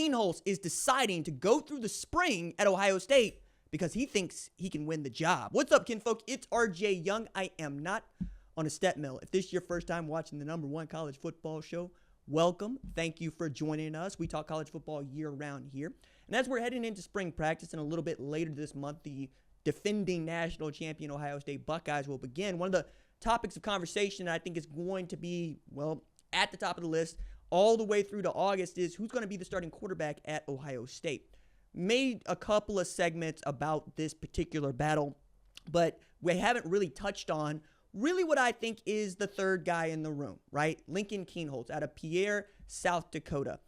Kienholz is deciding to go through the spring at Ohio State because he thinks he can win the job. What's up, kinfolk? It's RJ Young. I am not on a step mill. If this is your first time watching the #1 college football show, welcome. Thank you for joining us. We talk college football year-round here. And as we're heading into spring practice and a little bit later this month, the defending national champion Ohio State Buckeyes will begin. One of the topics of conversation that I think is going to be, well, at the top of the list all the way through to August is who's going to be the starting quarterback at Ohio State. Made a couple of segments about this particular battle, but we haven't really touched on really what I think is the third guy in the room, right? Lincoln Kienholz out of Pierre, South Dakota.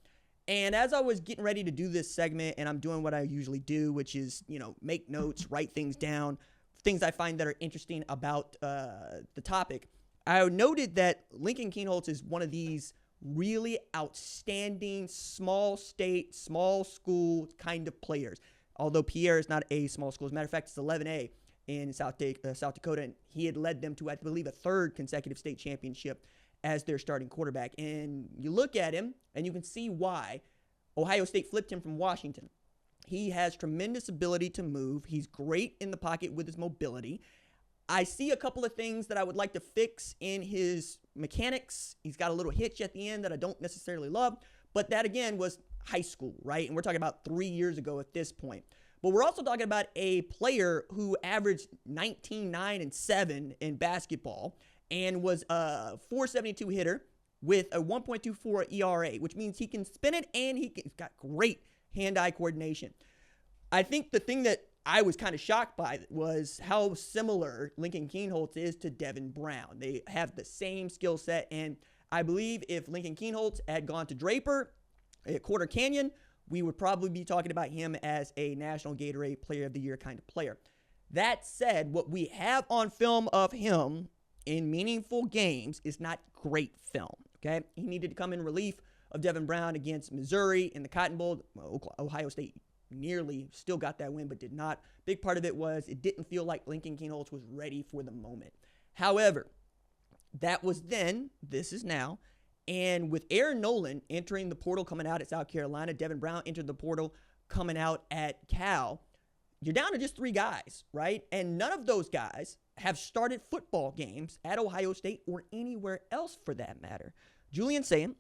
And as I was getting ready to do this segment, and I'm doing what I usually do, which is, make notes, write things down, things I find that are interesting about the topic, I noted that Lincoln Kienholz is one of these really outstanding small state, small school kind of players. Although Pierre is not a small school. As a matter of fact, it's 11A in South Dakota, and he had led them to, I believe, a third consecutive state championship as their starting quarterback. And you look at him, and you can see why Ohio State flipped him from Washington. He has tremendous ability to move. He's great in the pocket with his mobility. I see a couple of things that I would like to fix in his mechanics. He's got a little hitch at the end that I don't necessarily love, but that, again, was high school, right? And we're talking about 3 years ago at this point. But we're also talking about a player who averaged 19, 9, and 7 in basketball and was a 472 hitter with a 1.24 ERA, which means he can spin it and he's got great hand-eye coordination. I think the thing that I was kind of shocked by was how similar Lincoln Kienholz is to Devin Brown. They have the same skill set, and I believe if Lincoln Kienholz had gone to Draper at Quarter Canyon, we would probably be talking about him as a National Gatorade Player of the Year kind of player. That said, what we have on film of him in meaningful games is not great film, okay? He needed to come in relief of Devin Brown against Missouri in the Cotton Bowl. Ohio State nearly still got that win, but did not. Big part of it was it didn't feel like Lincoln Kienholz was ready for the moment. However, that was then, this is now, and with Aaron Nolan entering the portal coming out at South Carolina, Devin Brown entered the portal coming out at Cal, you're down to just 3 guys, right? And none of those guys have started football games at Ohio State or anywhere else for that matter. Julian Sayin,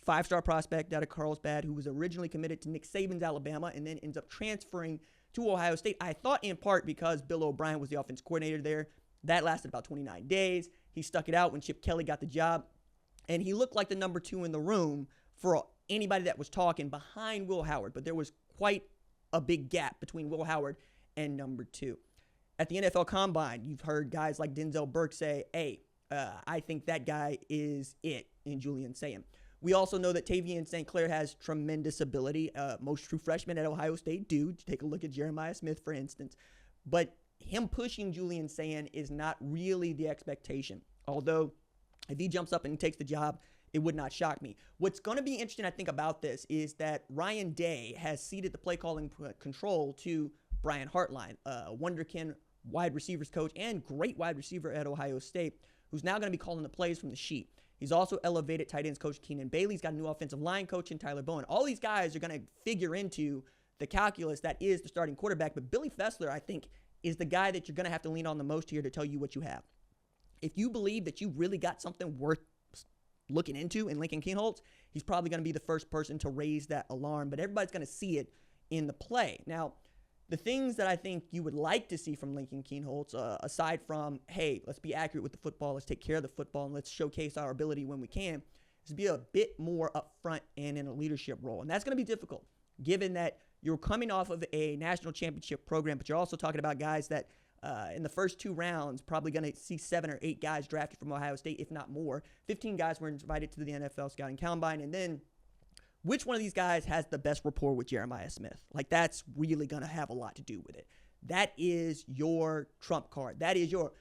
5-star prospect out of Carlsbad, who was originally committed to Nick Saban's Alabama and then ends up transferring to Ohio State. I thought in part because Bill O'Brien was the offense coordinator there. That lasted about 29 days. He stuck it out when Chip Kelly got the job. And he looked like the number 2 in the room for anybody that was talking behind Will Howard. But there was quite a big gap between Will Howard and number 2. At the NFL Combine, you've heard guys like Denzel Burke say, hey, I think that guy is it in Julian Sayin. We also know that Tavian St. Clair has tremendous ability. Most true freshmen at Ohio State do. Take a look at Jeremiah Smith, for instance. But him pushing Julian Sayin is not really the expectation. Although, if he jumps up and takes the job, it would not shock me. What's going to be interesting, I think, about this is that Ryan Day has ceded the play calling control to Brian Hartline, a wonderkin wide receivers coach and great wide receiver at Ohio State, who's now going to be calling the plays from the sheet. He's also elevated tight ends coach Keenan Bailey. He's got a new offensive line coach in Tyler Bowen. All these guys are going to figure into the calculus that is the starting quarterback. But Billy Fessler, I think, is the guy that you're going to have to lean on the most here to tell you what you have. If you believe that you really got something worth looking into in Lincoln Kienholz, he's probably going to be the first person to raise that alarm. But everybody's going to see it in the play. Now, the things that I think you would like to see from Lincoln Kienholz, aside from, hey, let's be accurate with the football, let's take care of the football, and let's showcase our ability when we can, is to be a bit more upfront and in a leadership role. And that's going to be difficult, given that you're coming off of a national championship program, but you're also talking about guys that in the first 2 rounds, probably going to see 7 or 8 guys drafted from Ohio State, if not more. 15 guys were invited to the NFL Scouting Combine, and then which one of these guys has the best rapport with Jeremiah Smith? Like, that's really going to have a lot to do with it. That is your trump card. That is your,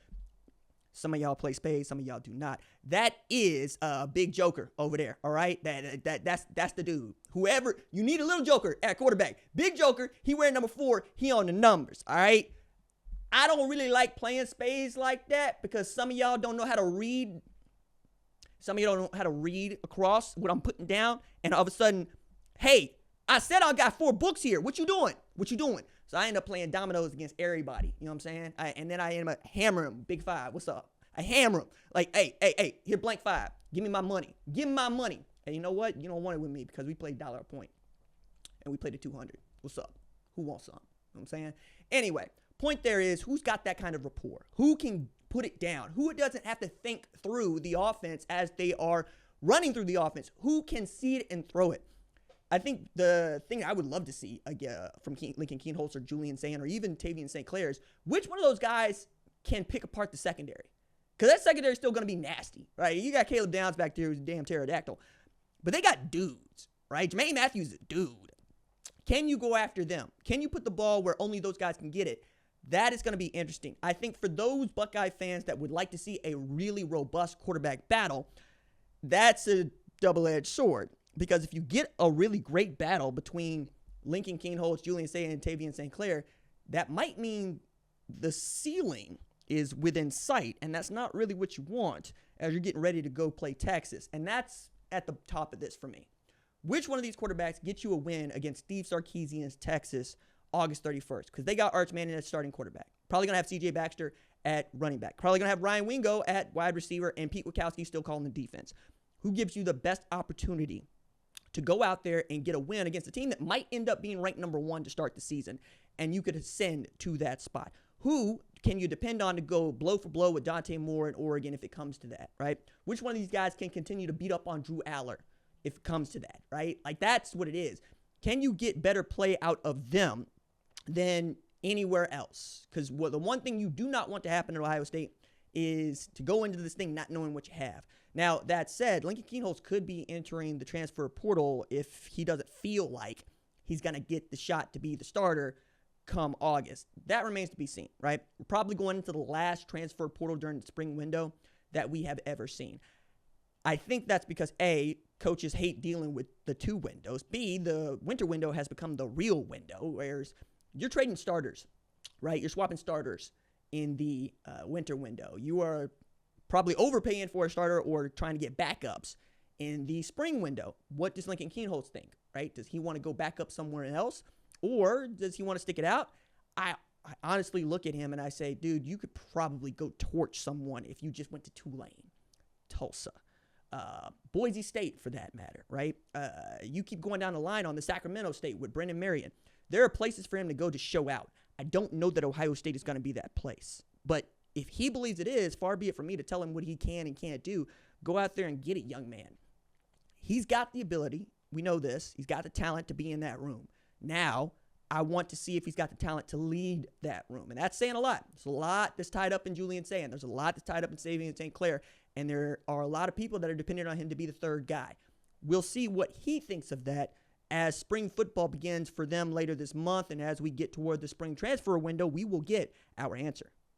some of y'all play spades, some of y'all do not. That is a big joker over there, all right? That's the dude. Whoever, you need a little joker at quarterback. Big joker, he wearing number 4, he on the numbers, all right? I don't really like playing spades like that because some of y'all don't know how to read. Some of you don't know how to read across what I'm putting down, and all of a sudden, hey, I said I got 4 books here. What you doing? So I end up playing dominoes against everybody. You know what I'm saying? And then I end up hammering him. Big 5. What's up? I hammer him. Like, hey, here, blank 5. Give me my money. And you know what? You don't want it with me because we played dollar a point. And we played at 200. What's up? Who wants some? You know what I'm saying? Anyway, point there is who's got that kind of rapport? Who can put it down? Who doesn't have to think through the offense as they are running through the offense? Who can see it and throw it? I think the thing I would love to see from Lincoln Kienholz or Julian Sayin or even Tavian St. Clair is which one of those guys can pick apart the secondary? Because that secondary is still going to be nasty, right? You got Caleb Downs back there who's a damn pterodactyl. But they got dudes, right? Jermaine Matthews is a dude. Can you go after them? Can you put the ball where only those guys can get it? That is going to be interesting. I think for those Buckeye fans that would like to see a really robust quarterback battle, that's a double-edged sword. Because if you get a really great battle between Lincoln Kienholz, Julian Sayin, and Tavian St. Clair, that might mean the ceiling is within sight, and that's not really what you want as you're getting ready to go play Texas. And that's at the top of this for me. Which one of these quarterbacks gets you a win against Steve Sarkisian's Texas August 31st? Because they got Arch Manning as starting quarterback. Probably going to have C.J. Baxter at running back. Probably going to have Ryan Wingo at wide receiver and Pete Witkowski still calling the defense. Who gives you the best opportunity to go out there and get a win against a team that might end up being ranked number 1 to start the season, and you could ascend to that spot? Who can you depend on to go blow for blow with Dante Moore in Oregon if it comes to that, right? Which one of these guys can continue to beat up on Drew Aller if it comes to that, right? Like, that's what it is. Can you get better play out of them than anywhere else? Because the one thing you do not want to happen at Ohio State is to go into this thing not knowing what you have. Now, that said, Lincoln Kienholz could be entering the transfer portal if he doesn't feel like he's going to get the shot to be the starter come August. That remains to be seen, right? We're probably going into the last transfer portal during the spring window that we have ever seen. I think that's because, A, coaches hate dealing with the 2 windows. B, the winter window has become the real window, whereas you're trading starters, right? You're swapping starters in the winter window. You are probably overpaying for a starter or trying to get backups in the spring window. What does Lincoln Kienholz think, right? Does he want to go back up somewhere else? Or does he want to stick it out? I honestly look at him and I say, dude, you could probably go torch someone if you just went to Tulane, Tulsa, Boise State for that matter, right? You keep going down the line on the Sacramento State with Brendan Marion. There are places for him to go to show out. I don't know that Ohio State is going to be that place. But if he believes it is, far be it from me to tell him what he can and can't do. Go out there and get it, young man. He's got the ability. We know this. He's got the talent to be in that room. Now, I want to see if he's got the talent to lead that room. And that's saying a lot. There's a lot that's tied up in Julian Sayin. There's a lot that's tied up in Tavian St. Clair. And there are a lot of people that are dependent on him to be the third guy. We'll see what he thinks of that as spring football begins for them later this month. And as we get toward the spring transfer window, we will get our answer.